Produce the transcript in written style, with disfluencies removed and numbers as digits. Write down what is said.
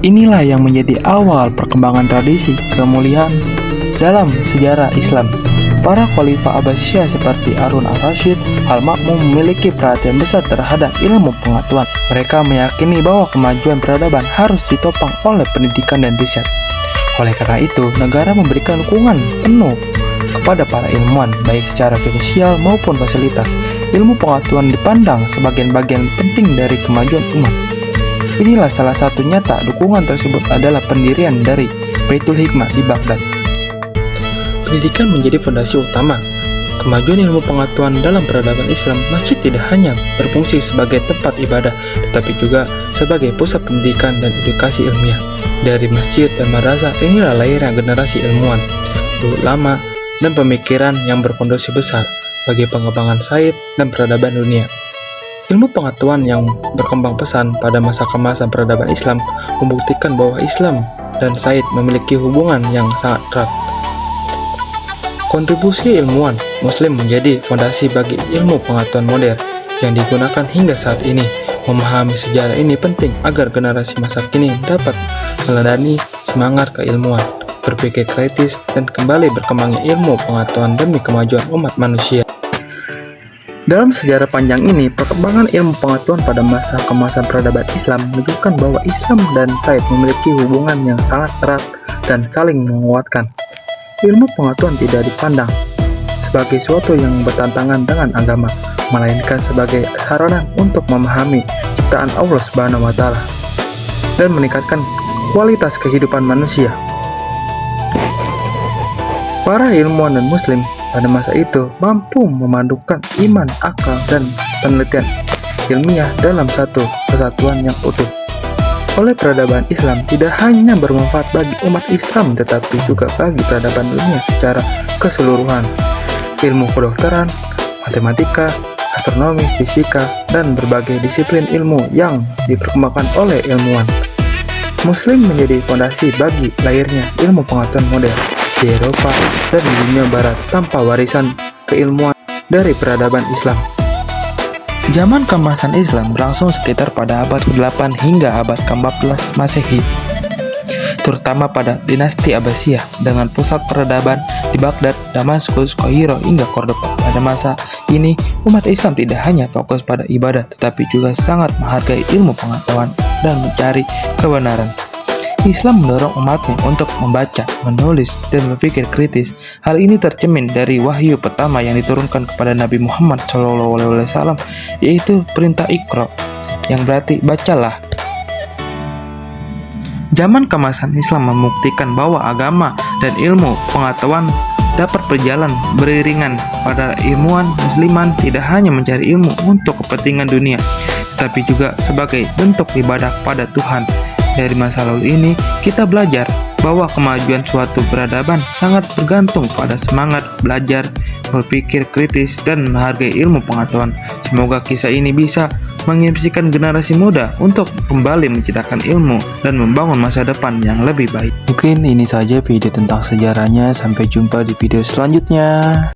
Inilah yang menjadi awal perkembangan tradisi kemuliaan dalam sejarah Islam. Para khalifah Abbasiyah seperti Harun al-Rasyid, Al-Ma'mun memiliki perhatian besar terhadap ilmu pengetahuan. Mereka meyakini bahwa kemajuan peradaban harus ditopang oleh pendidikan dan riset. Oleh karena itu, negara memberikan dukungan penuh kepada para ilmuwan, baik secara finansial maupun fasilitas. Ilmu pengetahuan dipandang sebagai bagian penting dari kemajuan umat. Inilah salah satu nyata dukungan tersebut adalah pendirian dari Baitul Hikmah di Baghdad. Pendidikan menjadi fondasi utama kemajuan ilmu pengetahuan dalam peradaban Islam. Masjid tidak hanya berfungsi sebagai tempat ibadah, tetapi juga sebagai pusat pendidikan dan edukasi ilmiah. Dari masjid dan madrasah, inilah lahirnya generasi ilmuwan, ulama, dan pemikiran yang berfondasi besar bagi pengembangan sains dan peradaban dunia. Ilmu pengetahuan yang berkembang pesat pada masa kemasan peradaban Islam membuktikan bahwa Islam dan sains memiliki hubungan yang sangat erat. Kontribusi ilmuwan Muslim menjadi fondasi bagi ilmu pengetahuan modern yang digunakan hingga saat ini. Memahami sejarah ini penting agar generasi masa kini dapat meladani semangat keilmuan, berpikir kritis, dan kembali berkembangnya ilmu pengetahuan demi kemajuan umat manusia. Dalam sejarah panjang ini, perkembangan ilmu pengetahuan pada masa kemasan peradaban Islam menunjukkan bahwa Islam dan sains memiliki hubungan yang sangat erat dan saling menguatkan. Ilmu pengetahuan tidak dipandang sebagai sesuatu yang bertentangan dengan agama, melainkan sebagai sarana untuk memahami ciptaan Allah Subhanahu wa Ta'ala dan meningkatkan kualitas kehidupan manusia. Para ilmuwan dan muslim pada masa itu mampu memadukan iman, akal, dan penelitian ilmiah dalam satu kesatuan yang utuh. Oleh peradaban Islam tidak hanya bermanfaat bagi umat Islam tetapi juga bagi peradaban dunia secara keseluruhan. Ilmu kedokteran, matematika, astronomi, fisika, dan berbagai disiplin ilmu yang diperkembangkan oleh ilmuwan Muslim menjadi fondasi bagi lahirnya ilmu pengetahuan modern di Eropa dan di dunia Barat tanpa warisan keilmuan dari peradaban Islam. Zaman keemasan Islam berlangsung sekitar pada abad ke-8 hingga abad ke-14 Masehi, terutama pada dinasti Abbasiyah dengan pusat peradaban di Baghdad, Damaskus, Kairo, hingga Cordoba. Pada masa ini, umat Islam tidak hanya fokus pada ibadah, tetapi juga sangat menghargai ilmu pengetahuan dan mencari kebenaran. Islam mendorong umatnya untuk membaca, menulis, dan berpikir kritis. Hal ini tercermin dari wahyu pertama yang diturunkan kepada Nabi Muhammad SAW, yaitu perintah Iqra, yang berarti bacalah. Zaman keemasan Islam membuktikan bahwa agama dan ilmu pengetahuan dapat berjalan beriringan. Pada ilmuwan musliman tidak hanya mencari ilmu untuk kepentingan dunia, tetapi juga sebagai bentuk ibadah pada Tuhan. Dari masa lalu ini, kita belajar bahwa kemajuan suatu peradaban sangat bergantung pada semangat belajar, berpikir kritis, dan menghargai ilmu pengetahuan. Semoga kisah ini bisa menginspirasi generasi muda untuk kembali menciptakan ilmu dan membangun masa depan yang lebih baik. Mungkin ini saja video tentang sejarahnya. Sampai jumpa di video selanjutnya.